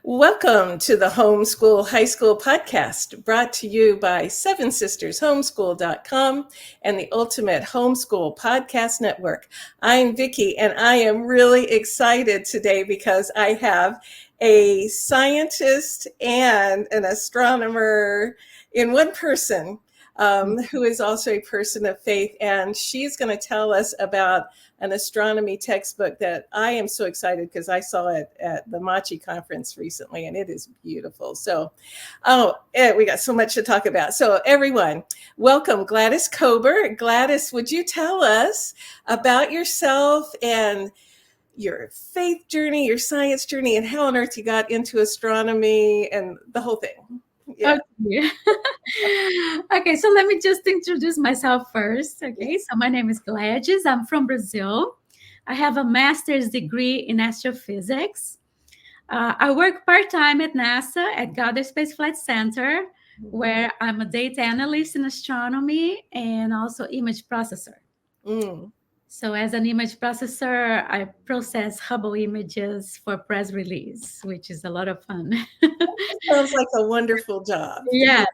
Welcome to the Homeschool High School podcast, brought to you by Seven Sisters Homeschool.com and the Ultimate Homeschool Podcast Network. I'm Vicki, and I am really excited today because I have a scientist and an astronomer in one person, who is also a person of faith, and she's going to tell us about an astronomy textbook that I am so excited because I saw it at the Machi conference recently, and it is beautiful. So, we got so much to talk about. So everyone, welcome Gladys Kober. Gladys, would you tell us about yourself and your faith journey, your science journey, and how on earth you got into astronomy and the whole thing? Yeah. Okay. Okay, so let me just introduce myself first. Okay, so my name is Gladys. I'm from Brazil. I have a master's degree in astrophysics. I work part-time at NASA at Goddard Space Flight Center, where I'm a data analyst in astronomy and also image processor. So as an image processor, I process Hubble images for press release, which is a lot of fun. Sounds like a wonderful job. Yeah.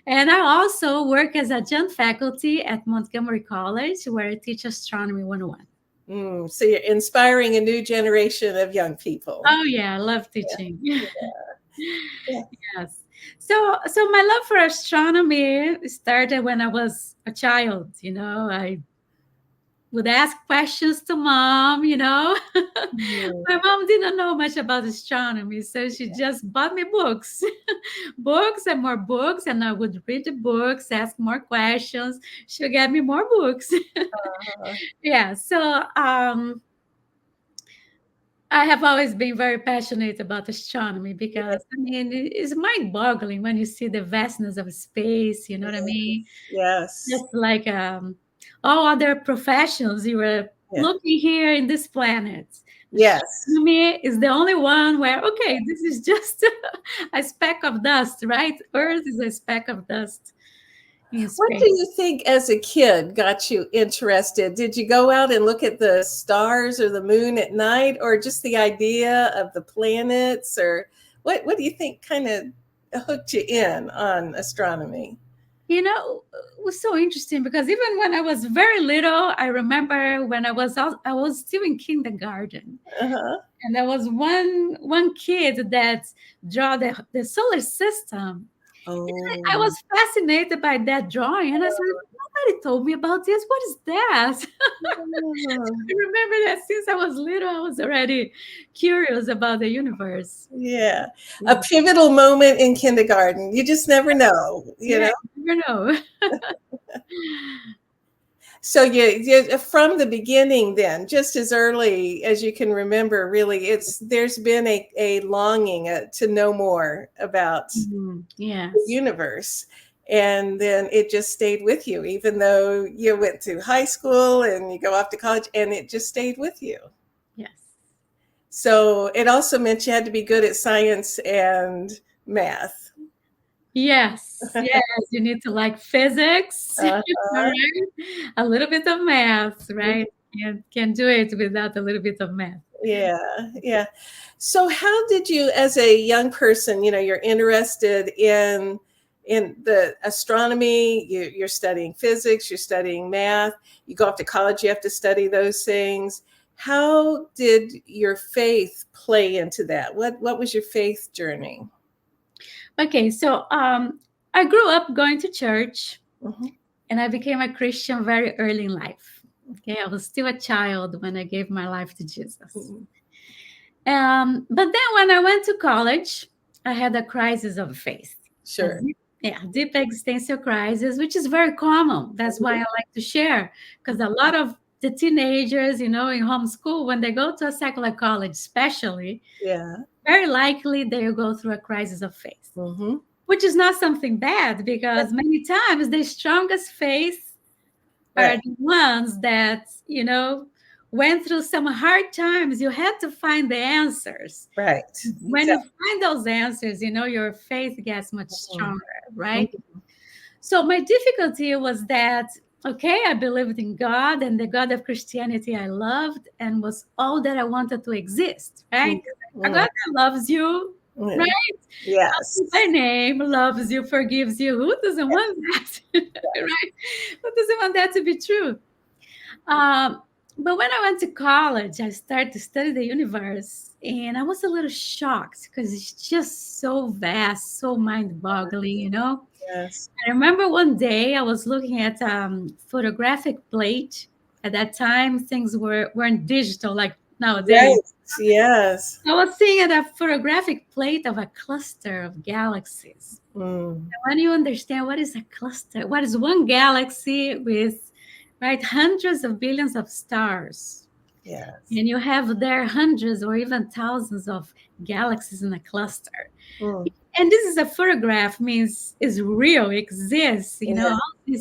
And I also work as adjunct faculty at Montgomery College, where I teach Astronomy 101. So you're inspiring a new generation of young people. Oh, yeah. I love teaching. Yeah. Yes. So my love for astronomy started when I was a child. I would ask questions to mom, My mom didn't know much about astronomy, so she just bought me books, books and more books, and I would read the books, ask more questions. She'll get me more books. Yeah, so I have always been very passionate about astronomy because, it's mind-boggling when you see the vastness of space, you know what I mean? Yes. Just like all other professions, you were looking here in this planet. Yes. Astronomy is the only one where, okay, this is just a speck of dust, right? Earth is a speck of dust. What do you think as a kid got you interested? Did you go out and look at the stars or the moon at night, or just the idea of the planets? Or what do you think kind of hooked you in on astronomy? It was so interesting because even when I was very little, I remember when I was still in kindergarten. And there was one kid that drew the solar system. I was fascinated by that drawing, and I said, nobody told me about this. What is that? I remember that since I was little, I was already curious about the universe. Yeah. A pivotal moment in kindergarten. You just never know, you know? You never know. So you from the beginning then, just as early as you can remember, really, there's been a longing to know more about the universe. And then it just stayed with you, even though you went to high school and you go off to college, and it just stayed with you. Yes. So it also meant you had to be good at science and math. Yes, you need to like physics, right? A little bit of math, right? You can't do it without a little bit of math. Yeah. So how did you, as a young person, you're interested in the astronomy, you're studying physics, you're studying math, you go off to college, you have to study those things. How did your faith play into that? What was your faith journey? Okay, so I grew up going to church, and I became a Christian very early in life. Okay, I was still a child when I gave my life to Jesus. But then when I went to college, I had a crisis of faith. Sure. Deep existential crisis, which is very common. That's why I like to share, because a lot of the teenagers, in homeschool, when they go to a secular college, especially, very likely they'll go through a crisis of faith, which is not something bad, because many times the strongest faith are the ones that, went through some hard times. You had to find the answers. Right. When you find those answers, your faith gets much stronger, right? So my difficulty was that, okay, I believed in God, and the God of Christianity I loved and was all that I wanted to exist, right? A God that loves you Yeah. right? Called by Yes. name, loves you, forgives you. Who doesn't want that? Right? Who doesn't want that to be true? Um, but when I went to college, I started to study the universe, and I was a little shocked because it's just so vast, so mind-boggling, you know. Yes. I remember one day I was looking at photographic plate. At that time, things weren't digital like nowadays. Right. Yes. I was seeing at a photographic plate of a cluster of galaxies. Mm. When you understand what is a cluster, what is one galaxy with right hundreds of billions of stars, Yes. and you have there hundreds or even thousands of galaxies in a cluster. Mm. And this is a photograph, means is real, exists, you know, Yeah.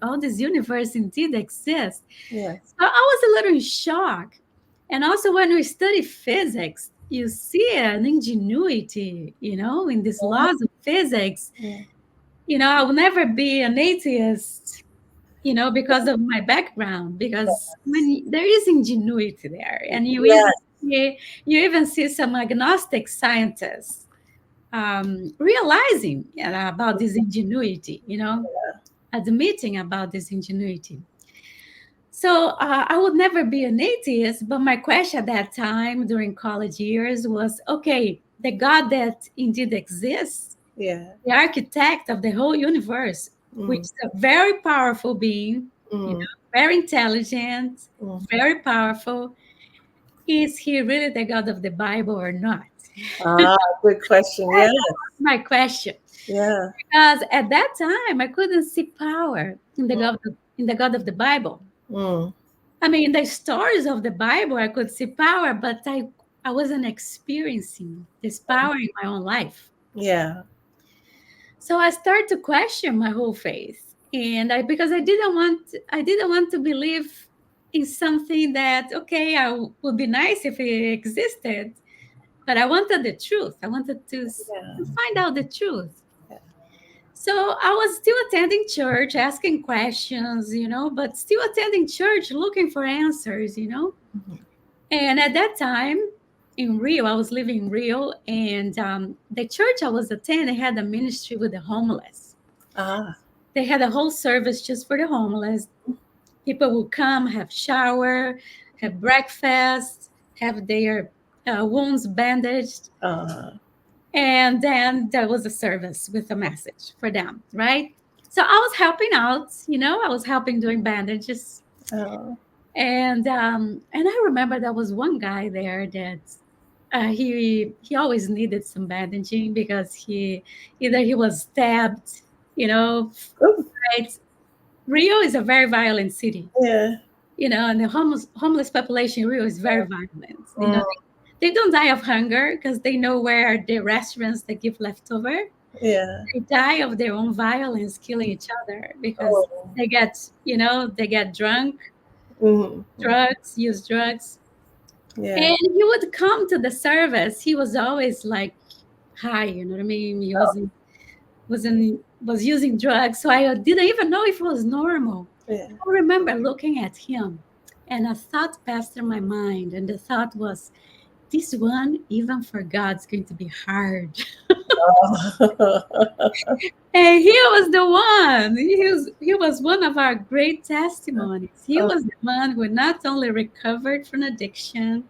all this universe indeed exists. Yes. So I was a little in shock. And also when we study physics, you see an ingenuity, you know, in these laws of physics. Yeah. You know, I will never be an atheist, you know, because of my background, because when there is ingenuity there, and Yes. you even see some agnostic scientists realizing about this ingenuity, you know, admitting about this ingenuity. So I would never be an atheist, but my question at that time during college years was, okay, the God that indeed exists, Yeah. the architect of the whole universe, which Mm. is a very powerful being, you Mm. know, very intelligent, Mm. very powerful, is he really the God of the Bible or not? Ah, good question. That Yes. was my question. Yeah. Because at that time I couldn't see power in the God of the Bible. Mm. I mean, in the stories of the Bible, I could see power, but I wasn't experiencing this power in my own life. Yeah. So I started to question my whole faith, and because I didn't want to believe in something that would be nice if it existed, but I wanted the truth. I wanted to Yeah. find out the truth. Yeah. So I was still attending church, asking questions, you know, but still attending church, looking for answers, you know. Mhm. And at that time in Rio, I was living in Rio, and the church I was attending had a ministry with the homeless. Ah. They had a whole service just for the homeless. People would come, have shower, have breakfast, have their wounds bandaged, Uh. and then there was a service with a message for them, right? So I was helping out, you know, I was helping doing bandages. Oh. And I remember there was one guy there that he always needed some bandaging because he was stabbed, you know, Ooh. right? Rio is a very violent city, Yeah. you know, and the homeless population in Rio is very violent. You know, Mm. they don't die of hunger because they know where the restaurants that give leftover. Yeah. They die of their own violence, killing each other because Oh. they get drunk, Mm. Mm. use drugs. Yeah. And he would come to the service. He was always like high, you know what I mean? He was using drugs, so I didn't even know if it was normal. Yeah. I remember looking at him, and a thought passed through my mind, and the thought was, "This one, even for God's going to be hard." Oh. And he was the one. He was one of our great testimonies. He was the one who not only recovered from addiction,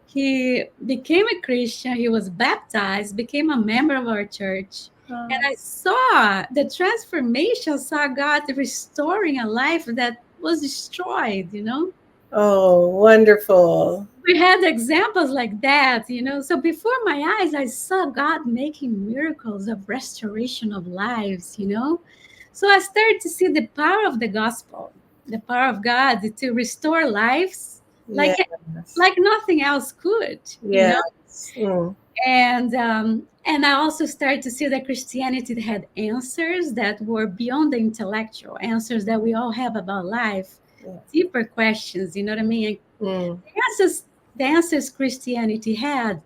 he became a Christian, he was baptized, became a member of our church. And Oh. I saw the transformation, saw God restoring a life that was destroyed, you know. Oh, wonderful. We had examples like that, you know. So before my eyes, I saw God making miracles of restoration of lives, you know. So I started to see the power of the gospel, the power of God to restore lives like Yes. like nothing else could, you know. Yes. Mm. And I also started to see that Christianity had answers that were beyond the intellectual answers that we all have about life, Yeah. deeper questions. You know what I mean? Mm. The answers Christianity had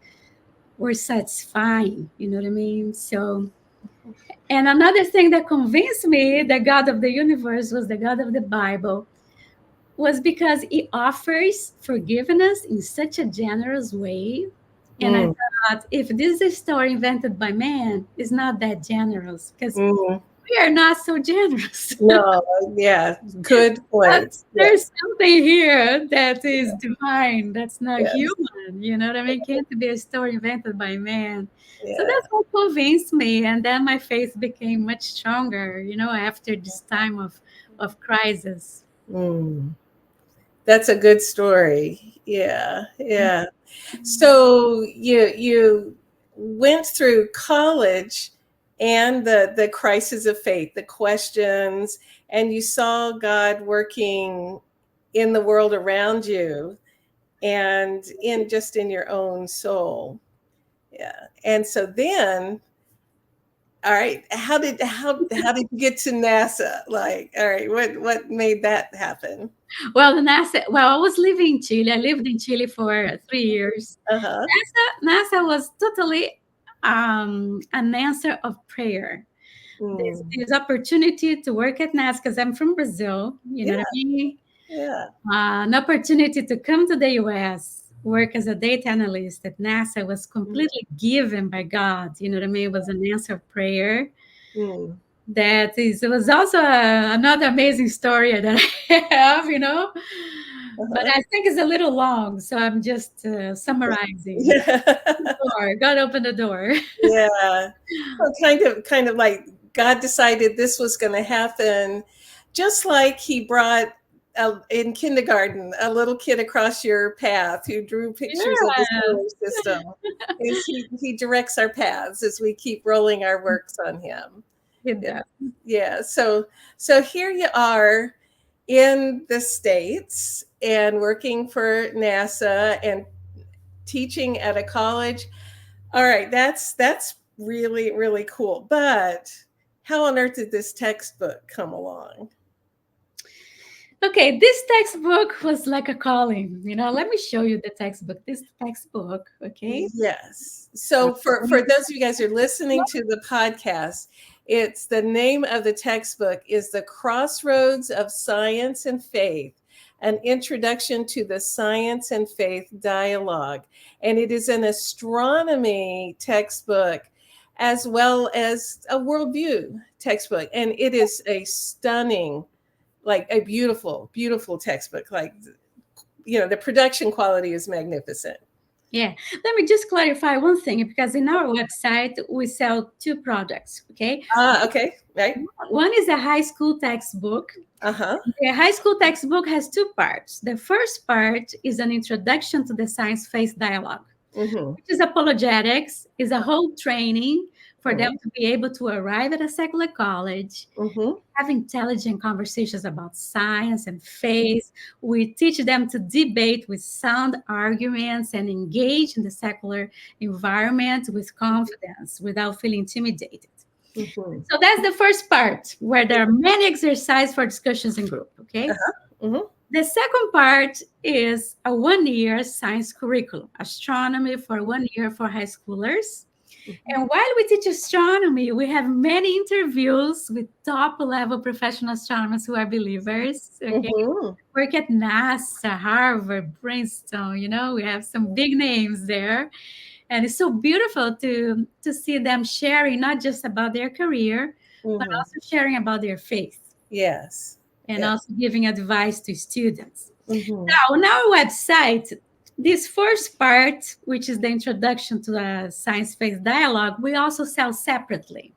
were satisfying. You know what I mean? So, and another thing that convinced me the God of the universe was the God of the Bible was because He offers forgiveness in such a generous way. And I Mm, thought, if this is a story invented by man, it's not that generous because mm. we are not so generous. No, yeah, good But point. there's Yes, something here that is divine, that's not yes, human. You know what I mean? Can't be a story invented by man. So yeah. that's what convinced me. And then my faith became much stronger, after this time of crisis. Mm. That's a good story. Yeah, yeah. So you went through college and the crisis of faith, the questions, and you saw God working in the world around you and in your own soul. Yeah. And so then, all right, how did you get to NASA? Like, all right, what made that happen? Well, I was living in Chile. I lived in Chile for 3 years. Uh-huh. NASA was totally an answer of prayer. Mm. This opportunity to work at NASA because I'm from Brazil, you know Yeah, what I mean? yeah. An opportunity to come to the US, work as a data analyst at NASA was completely given by God. You know what I mean? It was an answer of prayer. Mm. It was also another amazing story that I have. But Uh-huh. I think it's a little long, so I'm just summarizing. Yeah. God opened the door. Yeah. Well, kind of like God decided this was going to happen, just like he brought in kindergarten a little kid across your path who drew pictures of the solar Yes. system. Is he directs our paths as we keep rolling our works on him. It Yeah. does. Yeah. So here you are in the States and working for NASA and teaching at a college. All right, that's really really cool. But how on earth did this textbook come along? Okay, this textbook was like a calling. Let me show you the textbook. This textbook, okay? Yes. So for those of you guys who are listening to the podcast, it's the name of the textbook is The Crossroads of Science and Faith, an introduction to the science and faith dialogue. And it is an astronomy textbook as well as a worldview textbook. And it is a stunning, like a beautiful, beautiful textbook. Like, the production quality is magnificent. Yeah, let me just clarify one thing because in our website we sell two products. Okay, Ah, okay, right. one is a high school textbook. Uh-huh. The high school textbook has two parts. The first part is an introduction to the science faith dialogue, Mm-hmm. which is apologetics, is a whole training for them Mm-hmm. to be able to arrive at a secular college, Mm-hmm. have intelligent conversations about science and faith. We teach them to debate with sound arguments and engage in the secular environment with confidence without feeling intimidated. Mm-hmm. So that's the first part where there are many exercises for discussions in group. Okay. Uh-huh. Mm-hmm. The second part is a 1 year science curriculum, astronomy for 1 year for high schoolers. And while we teach astronomy, we have many interviews with top level professional astronomers who are believers. Okay. Mm-hmm. Work at NASA, Harvard, Princeton, we have some big names there. And it's so beautiful to see them sharing not just about their career, but Mm-hmm. also sharing about their faith Yes. and Yeah. also giving advice to students. Mm-hmm. Now, on our website, this first part, which is the introduction to the science faith dialogue, we also sell separately.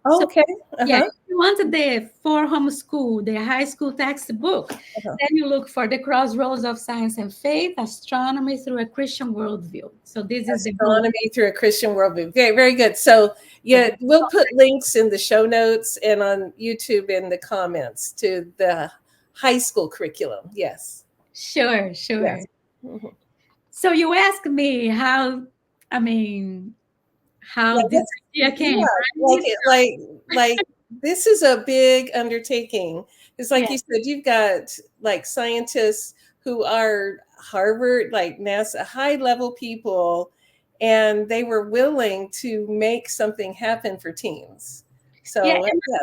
So, Okay. yeah, Uh-huh. if you wanted the for homeschool, the high school textbook, Uh-huh. then you look for the crossroads of science and faith, astronomy through a Christian worldview. So this is the book. Astronomy through a Christian worldview. Very, very good. So yeah, we'll put links in the show notes and on YouTube in the comments to the high school curriculum. Yes. Sure, sure. Yes. Mhm. So you ask me I mean, how Yeah, this idea came, like right? it, like this is a big undertaking. It's like Yeah. you said, you've got like scientists who are Harvard, like NASA, high level people, and they were willing to make something happen for teens. Yeah, So and yeah,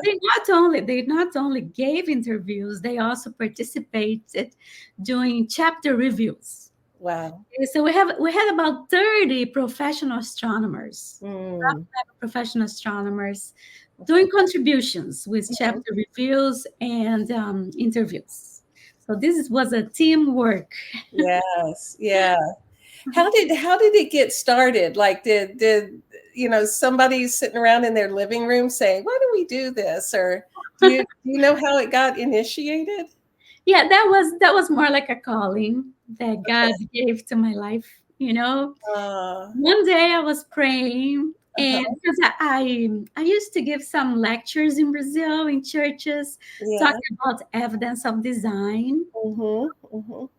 they not only gave interviews, they also participated doing chapter reviews. Wow. So we had about 30 professional astronomers, Mm. professional astronomers doing contributions with Mhm. chapter reviews and interviews. So this was a teamwork. Yes. Yeah. How did it get started? Like did somebody sitting around in their living room saying, "Why do we do this?" Or do you know how it got initiated? Yeah, that was more like a calling that God gave to my life. Uh, One day I was praying, and uh-huh. because I used to give some lectures in Brazil in churches Yeah. talking about evidence of design. Mhm. Mhm.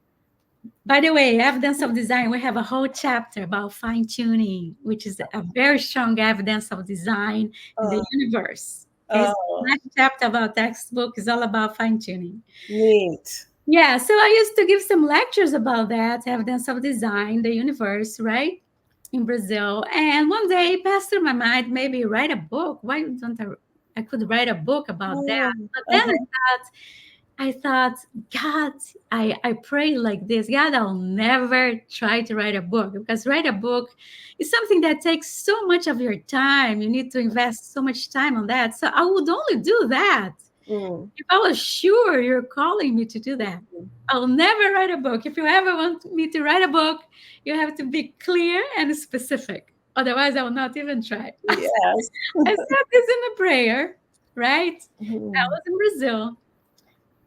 By the way, evidence of design, we have a whole chapter about fine tuning, which is a very strong evidence of design in the Uh, universe. Okay, so the oh, next chapter about textbook is all about fine tuning. neat. Yeah, so I used to give some lectures about that, evidence of design, the universe, right? In Brazil. And one day it passed through my mind, maybe write a book. Why don't I could write a book about that? Oh, But then uh-huh. I thought, God, I pray like this, God, I'll never try to write a book because write a book is something that takes so much of your time. You need to invest so much time on that. So I would only do that Mm. if I was sure you're calling me to do that. I'll never write a book. If you ever want me to write a book, you have to be clear and specific. Otherwise, I will not even try. Yes. I said this in a prayer, right? I Mhm. was in Brazil.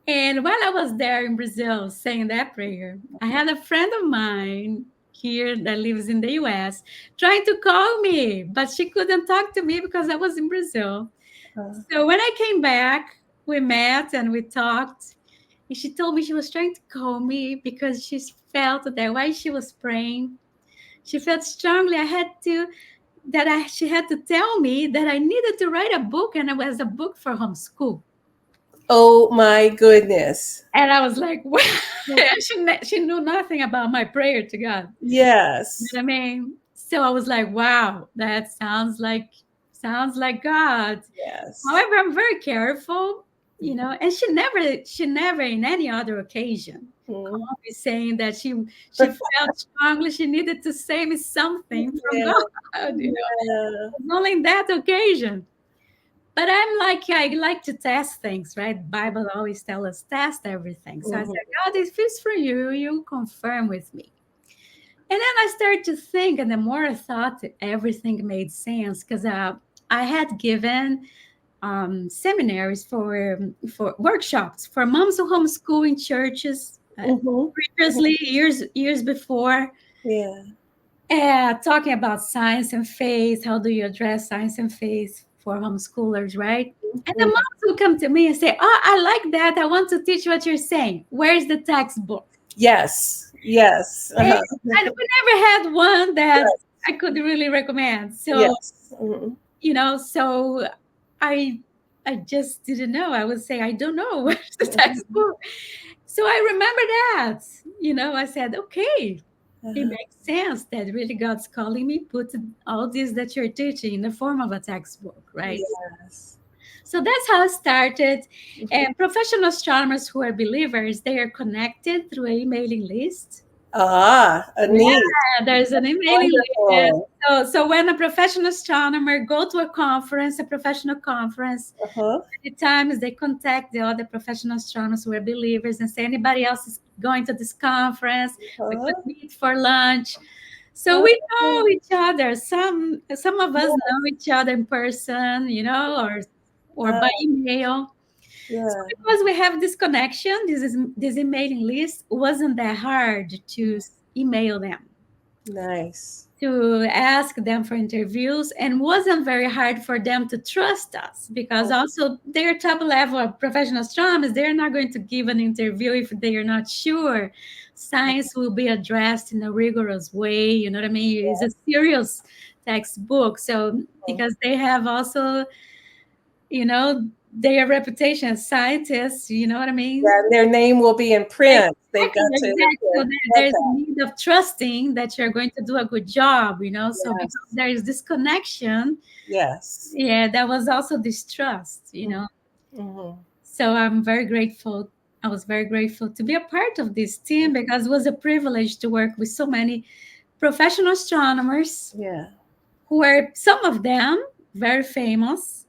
And while I was there in Brazil saying that prayer, I had a friend of mine here that lives in the US trying to call me, but she couldn't talk to me because I was in Brazil. Uh, So when I came back, we met and we talked. And she told me she was trying to call me because she felt that while she was praying, she felt strongly she had to tell me that I needed to write a book, and it was a book for homeschool. oh my goodness. And I was like, "What?" She knew nothing about my prayer to God. You Yes. know what I mean? So I was like, wow, that sounds like God. Yes. However, I'm very careful, and she never in any other occasion Mhm. called me saying that she felt strongly she needed to say me something from Yeah. God. Yeah. It was only in that occasion. But I like to test things, right? Bible always tell us test everything. So I said, Mhm. God, if it's for you, you confirm with me. And then I started to think, and the more I thought, everything made sense because I had given seminaries for workshops for moms who homeschool in churches Mhm. Mhm. previously, years before, Yeah. talking about science and faith. How do you address science and faith for homeschoolers, right? And the Mhm. moms will come to me and say, "Oh, I like that. I want to teach what you're saying. Where's the textbook?" Yes. Yes. And, Uh-huh. and we never had one that Yes. I could really recommend. So Yes. Mhm. so I just didn't know. I would say, I don't know where's the Mhm. textbook. So I remember that. I said, okay, it Uh-huh. makes sense that really God's calling me, put all this that you're teaching in the form of a textbook, right? Yes. So that's how it started. Mhm. And professional astronomers who are believers, they are connected through a emailing list. Ah, a neat. There's an emailing list. Wonderful. So when a professional astronomer go to a professional conference, Uh-huh. many times they contact the other professional astronomers who are believers and say, anybody else is going to this conference, we could Uh-huh. meet for lunch. So we Uh-huh. know each other. Some of us know Yes. each other in person, or Uh, by email. So yeah. because we have this connection, this emailing list wasn't that hard to email them, Nice. to ask them for interviews, and wasn't very hard for them to trust us because Oh, also they're top level of professional astronomers. They're not going to give an interview if they are not sure science will be addressed in a rigorous way. You know what I mean? It's a serious textbook. So oh. because they have also, their reputation as scientists, you know what I mean? Yeah, and their name will be in print. They've Exactly, got exactly. So to get there's a that. need of trusting that you're going to do a good job. So because Yes. there is this connection, Yes. yeah, that was also distrust. Mm-hmm. So I'm very grateful I was very grateful to be a part of this team because it was a privilege to work with so many professional astronomers Yeah. who are, some of them, very famous,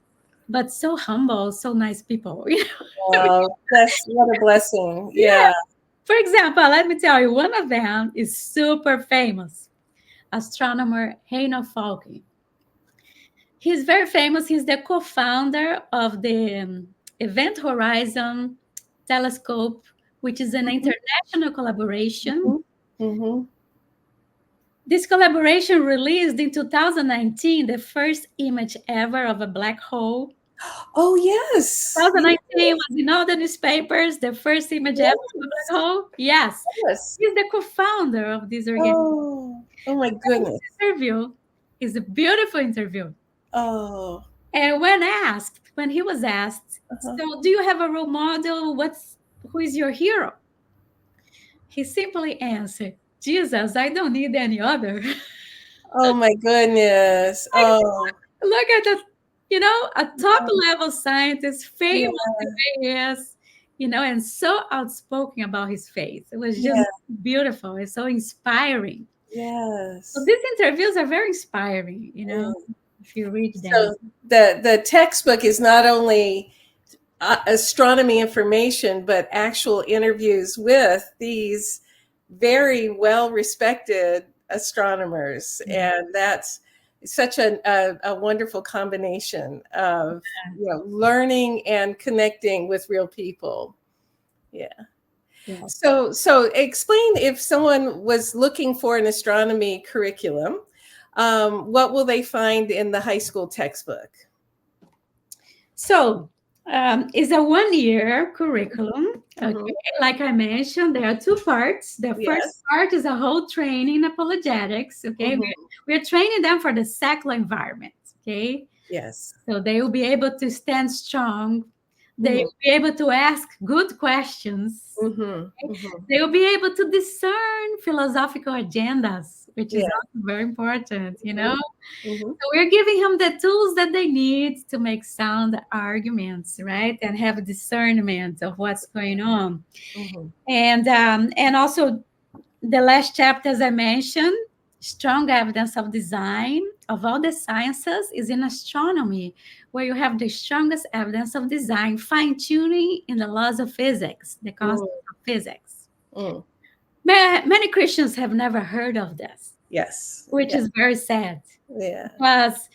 but so humble, so nice people. Oh, that's what a blessing. Yeah. Yeah. For example, let me tell you, one of them is super famous, astronomer Heino Falke. He's very famous. He's the co-founder of the Event Horizon Telescope, which is an Mhm, international collaboration. mhm, mhm. This collaboration released in 2019 the first image ever of a black hole. Oh, yes. 2019 was in all the newspapers, the first image ever of a Yes. black hole. Yes, Yes. he's the co-founder of this organization. Oh my goodness. Interview is a beautiful interview. Oh. And when he was asked, Uh-huh. so do you have a role model? Who is your hero? He simply answered, Jesus, I don't need any other. Oh my goodness. Oh. Look at the, a top level scientist, Yeah. famous the way he is, and so outspoken about his faith. It was just Yeah. beautiful. It's so inspiring. So Yes. these interviews are very inspiring, Mm. if you read them. So the textbook is not only astronomy information, but actual interviews with these very well respected astronomers. Yeah. And that's such a wonderful combination of learning and connecting with real people. Yeah. Yes. So explain, if someone was looking for an astronomy curriculum, what will they find in the high school textbook? So it's a 1 year curriculum. Okay. Mhm. Like I mentioned, there are two parts. The first Yes. part is a whole training in apologetics. Okay. Mhm. We're training them for the secular environment. Okay. Yes. So they will be able to stand strong. They Mhm. will be able to ask good questions. Mhm. Mhm. They will be able to discern philosophical agendas, which is Yeah. also very important. Mhm. Mhm. So we're giving them the tools that they need to make sound arguments, right? And have discernment of what's going on. Mhm. And also the last chapter, as I mentioned, strong evidence of design of all the sciences is in astronomy, where you have the strongest evidence of design, fine-tuning in the laws of physics, the Mm. concepts of physics. Mm. Many Christians have never heard of this, Yes. which Yeah. is very sad. Yeah. Because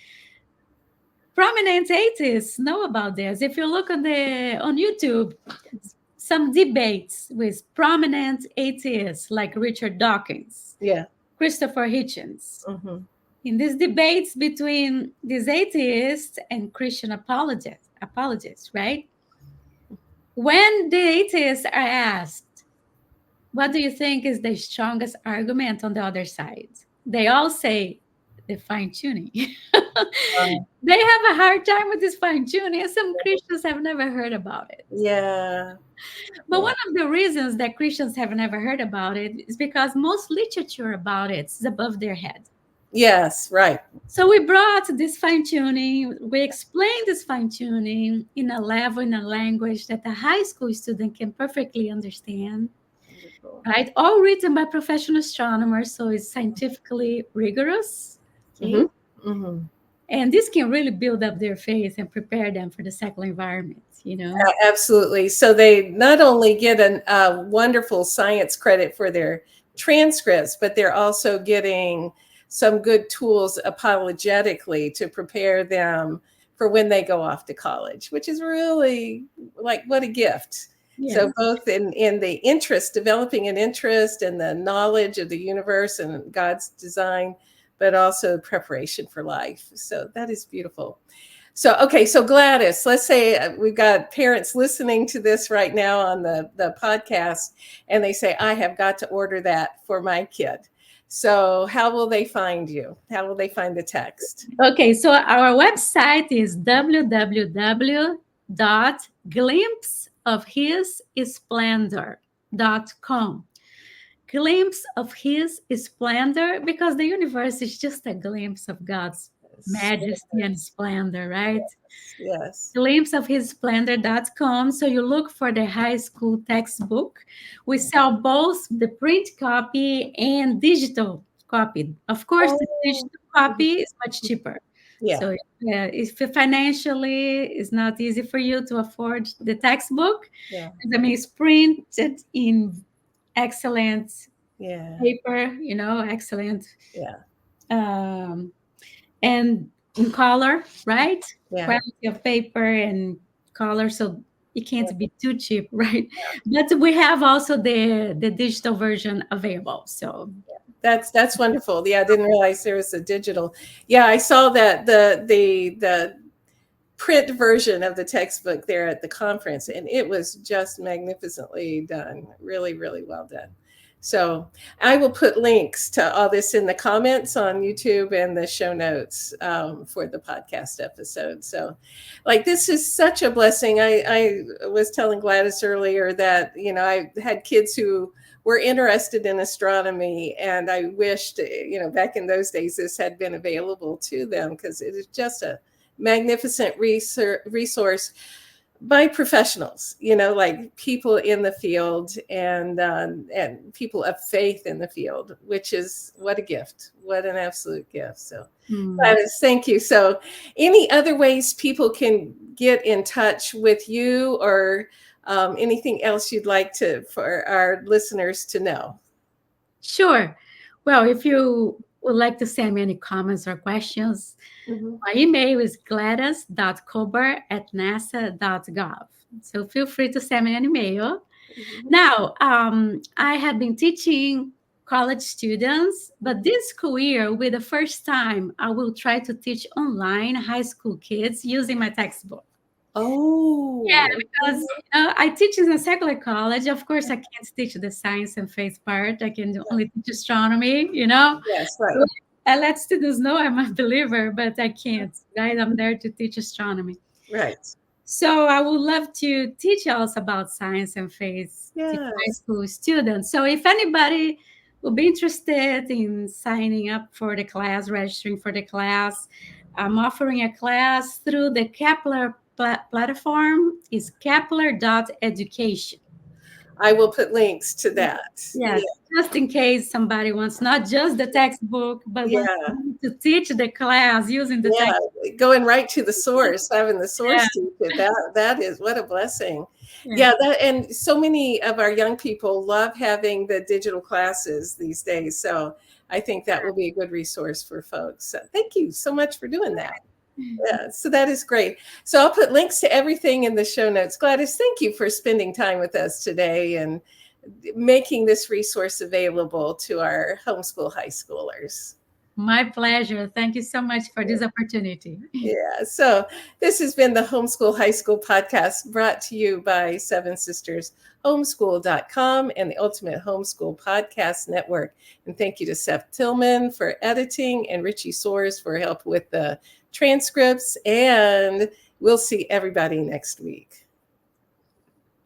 prominent atheists know about this. If you look on YouTube, some debates with prominent atheists like Richard Dawkins, Yeah. Christopher Hitchens. Mhm. In these debates between these atheists and Christian apologists, right? When the atheists are asked, what do you think is the strongest argument on the other side? They all say the fine tuning. They have a hard time with this fine tuning, and some Christians have never heard about it. Yeah. But one of the reasons that Christians have never heard about it is because most literature about it is above their head. Yes. Right. So we brought this fine tuning, we explained this fine tuning in a level, in a language that a high school student can perfectly understand, Wonderful. right? All written by professional astronomers, so it's scientifically rigorous. Okay. Mhm. Mhm. And this can really build up their faith and prepare them for the secular environment. Absolutely. So they not only get a wonderful science credit for their transcripts, but they're also getting some good tools apologetically to prepare them for when they go off to college, which is really like what a gift. Yes. So both in the interest, developing an interest and the knowledge of the universe and God's design, but also preparation for life. So that is beautiful. So, okay, so Gladys, let's say we've got parents listening to this right now on the podcast, and they say, I have got to order that for my kid. So, how will they find you? How will they find the text? Okay, so our website is www.glimpseofhissplendor.com. Glimpse of his splendor, because the universe is just a glimpse of God's majesty and splendor, right? Yes. glimpseofhissplendor.com. So you look for the high school textbook. We sell both the print copy and digital copy. Of course, the Oh, digital copy is much cheaper. yeah. So if financially it's not easy for you to afford the textbook, Yeah. I mean, it's printed in excellent Yeah. paper, excellent Yeah. um, and in color, right? Yeah. Quality of paper and color, so it can't be too cheap, right? But we have also the digital version available. So That's wonderful. Yeah, I didn't realize there was a digital. Yeah, I saw that the print version of the textbook there at the conference, and it was just magnificently done. Really, really well done. So I will put links to all this in the comments on YouTube and the show notes for the podcast episode. So, like, this is such a blessing. I was telling Gladys earlier that, I had kids who were interested in astronomy, and I wished, back in those days, this had been available to them, because it is just a magnificent resource by professionals, like people in the field, and people of faith in the field, which is what a gift, what an absolute gift. So, Gladys, thank you. So, any other ways people can get in touch with you, or anything else you'd like for our listeners to know? sure. Well, if you would like to send me any comments or questions, Mhm. my email is gladys.kober@nasa.gov. So feel free to send me an email. Mhm. Now, I have been teaching college students, but this school year, with the first time, I will try to teach online high school kids using my textbook. Yeah, Oh, because I teach in a secular college. Of course, I can't teach the science and faith part. I can only teach astronomy. yes, right, I let students know I'm a believer, but I can't, right? I'm there to teach astronomy. right. So I would love to teach us about science and faith to high Yes. school students. So if anybody would be interested in signing up for the class, registering for the class, I'm offering a class through the Kepler platform. Is Kepler.education. I will put links to that. Yeah. Yes, just in case somebody wants not just the textbook, but wants Yeah. to teach the class using the Yeah. textbook. Going right to the source, having the Yeah, source teach it. That is what a blessing. yeah. Yeah, and so many of our young people love having the digital classes these days. So I think that will be a good resource for folks. So thank you so much for doing that. Yeah, so that is great. So I'll put links to everything in the show notes. Gladys, thank you for spending time with us today and making this resource available to our homeschool high schoolers. My pleasure. Thank you so much for this opportunity. Yeah, so this has been the Homeschool High School podcast, brought to you by Seven Sisters Homeschool.com and the Ultimate Homeschool Podcast Network. And thank you to Seth Tillman for editing and Richie Soares for help with the transcripts. And we'll see everybody next week.